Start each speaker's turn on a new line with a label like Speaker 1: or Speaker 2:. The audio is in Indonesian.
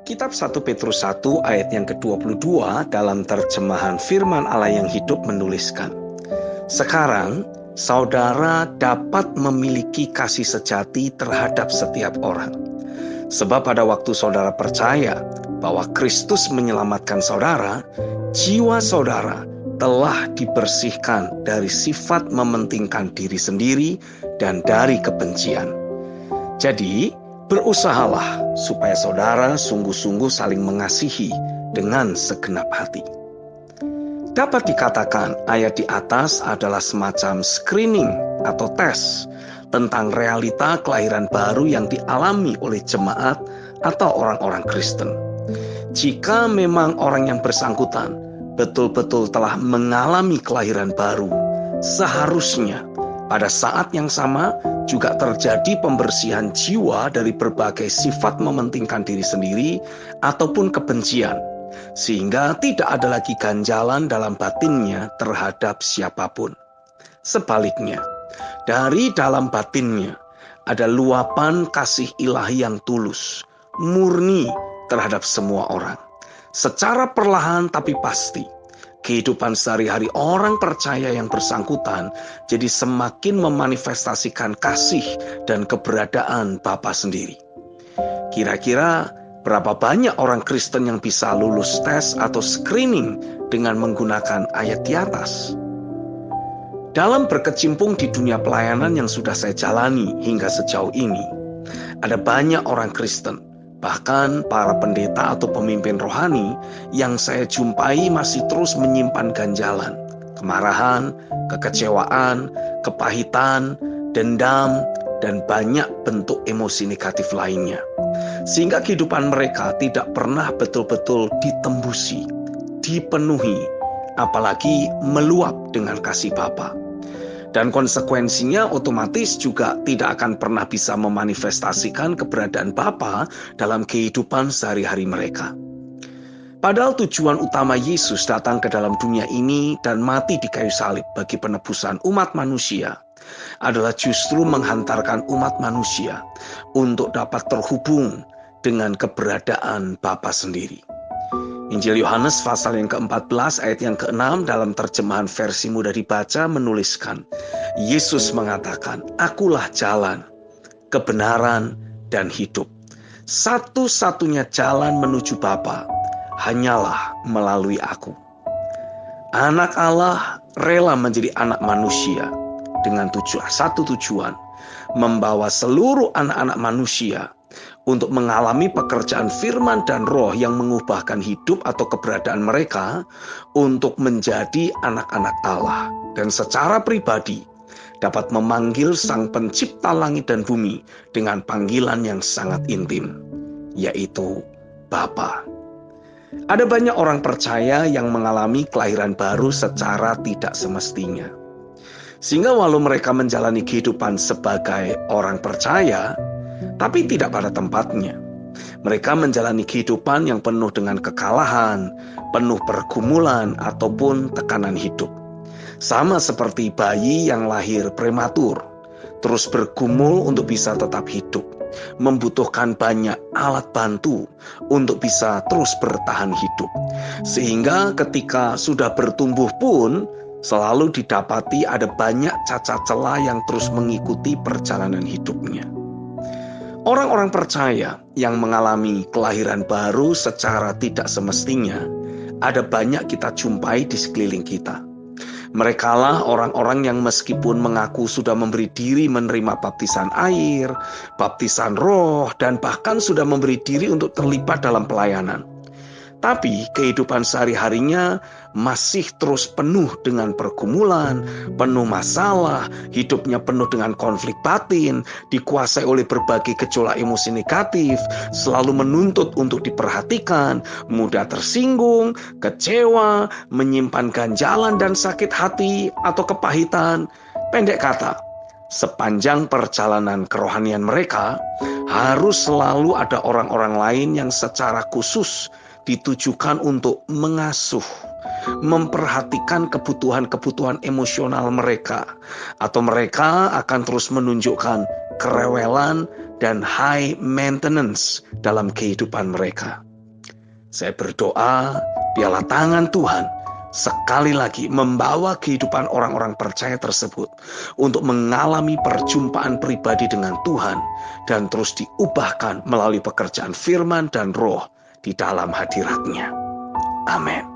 Speaker 1: Kitab 1 Petrus 1 ayat yang ke-22 dalam terjemahan Firman Allah yang hidup menuliskan, "Sekarang saudara dapat memiliki kasih sejati terhadap setiap orang. Sebab pada waktu saudara percaya bahwa Kristus menyelamatkan saudara, jiwa saudara telah dibersihkan dari sifat mementingkan diri sendiri dan dari kebencian. Jadi, berusahalah supaya saudara sungguh-sungguh saling mengasihi dengan segenap hati." Dapat dikatakan ayat di atas adalah semacam screening atau tes tentang realita kelahiran baru yang dialami oleh jemaat atau orang-orang Kristen. Jika memang orang yang bersangkutan betul-betul telah mengalami kelahiran baru, seharusnya pada saat yang sama juga terjadi pembersihan jiwa dari berbagai sifat mementingkan diri sendiri ataupun kebencian, sehingga tidak ada lagi ganjalan dalam batinnya terhadap siapapun. Sebaliknya, dari dalam batinnya ada luapan kasih ilahi yang tulus, murni terhadap semua orang. Secara perlahan tapi pasti, kehidupan sehari-hari orang percaya yang bersangkutan jadi semakin memanifestasikan kasih dan keberadaan Bapa sendiri. Kira-kira berapa banyak orang Kristen yang bisa lulus tes atau screening dengan menggunakan ayat di atas? Dalam berkecimpung di dunia pelayanan yang sudah saya jalani hingga sejauh ini, ada banyak orang Kristen, bahkan para pendeta atau pemimpin rohani yang saya jumpai masih terus menyimpan ganjalan, kemarahan, kekecewaan, kepahitan, dendam, dan banyak bentuk emosi negatif lainnya. Sehingga kehidupan mereka tidak pernah betul-betul ditembusi, dipenuhi, apalagi meluap dengan kasih Bapa. Dan konsekuensinya otomatis juga tidak akan pernah bisa memanifestasikan keberadaan Bapa dalam kehidupan sehari-hari mereka. Padahal tujuan utama Yesus datang ke dalam dunia ini dan mati di kayu salib bagi penebusan umat manusia adalah justru menghantarkan umat manusia untuk dapat terhubung dengan keberadaan Bapa sendiri. Injil Yohanes pasal yang ke-14 ayat yang ke-6 dalam terjemahan versi mudah dibaca menuliskan, Yesus mengatakan, "Akulah jalan, kebenaran, dan hidup. Satu-satunya jalan menuju Bapa hanyalah melalui aku." Anak Allah rela menjadi anak manusia dengan satu tujuan, membawa seluruh anak-anak manusia untuk mengalami pekerjaan firman dan roh yang mengubahkan hidup atau keberadaan mereka untuk menjadi anak-anak Allah. Dan secara pribadi dapat memanggil Sang Pencipta langit dan bumi dengan panggilan yang sangat intim, yaitu Bapa. Ada banyak orang percaya yang mengalami kelahiran baru secara tidak semestinya. Sehingga walau mereka menjalani kehidupan sebagai orang percaya, tapi tidak pada tempatnya. Mereka menjalani kehidupan yang penuh dengan kekalahan, penuh pergumulan, ataupun tekanan hidup. Sama seperti bayi yang lahir prematur, terus bergumul untuk bisa tetap hidup, membutuhkan banyak alat bantu untuk bisa terus bertahan hidup. Sehingga ketika sudah bertumbuh pun, selalu didapati ada banyak cacat celah yang terus mengikuti perjalanan hidupnya. Orang-orang percaya yang mengalami kelahiran baru secara tidak semestinya, ada banyak kita jumpai di sekeliling kita. Merekalah orang-orang yang meskipun mengaku sudah memberi diri menerima baptisan air, baptisan roh, dan bahkan sudah memberi diri untuk terlibat dalam pelayanan. Tapi kehidupan sehari-harinya masih terus penuh dengan pergumulan, penuh masalah, hidupnya penuh dengan konflik batin, dikuasai oleh berbagai gejolak emosi negatif, selalu menuntut untuk diperhatikan, mudah tersinggung, kecewa, menyimpan ganjalan dan sakit hati atau kepahitan. Pendek kata, sepanjang perjalanan kerohanian mereka, harus selalu ada orang-orang lain yang secara khusus ditujukan untuk mengasuh, memperhatikan kebutuhan-kebutuhan emosional mereka, atau mereka akan terus menunjukkan kerewelan dan high maintenance dalam kehidupan mereka. Saya berdoa, biarlah tangan Tuhan sekali lagi membawa kehidupan orang-orang percaya tersebut untuk mengalami perjumpaan pribadi dengan Tuhan dan terus diubahkan melalui pekerjaan firman dan roh di dalam hadirat-Nya. Amin.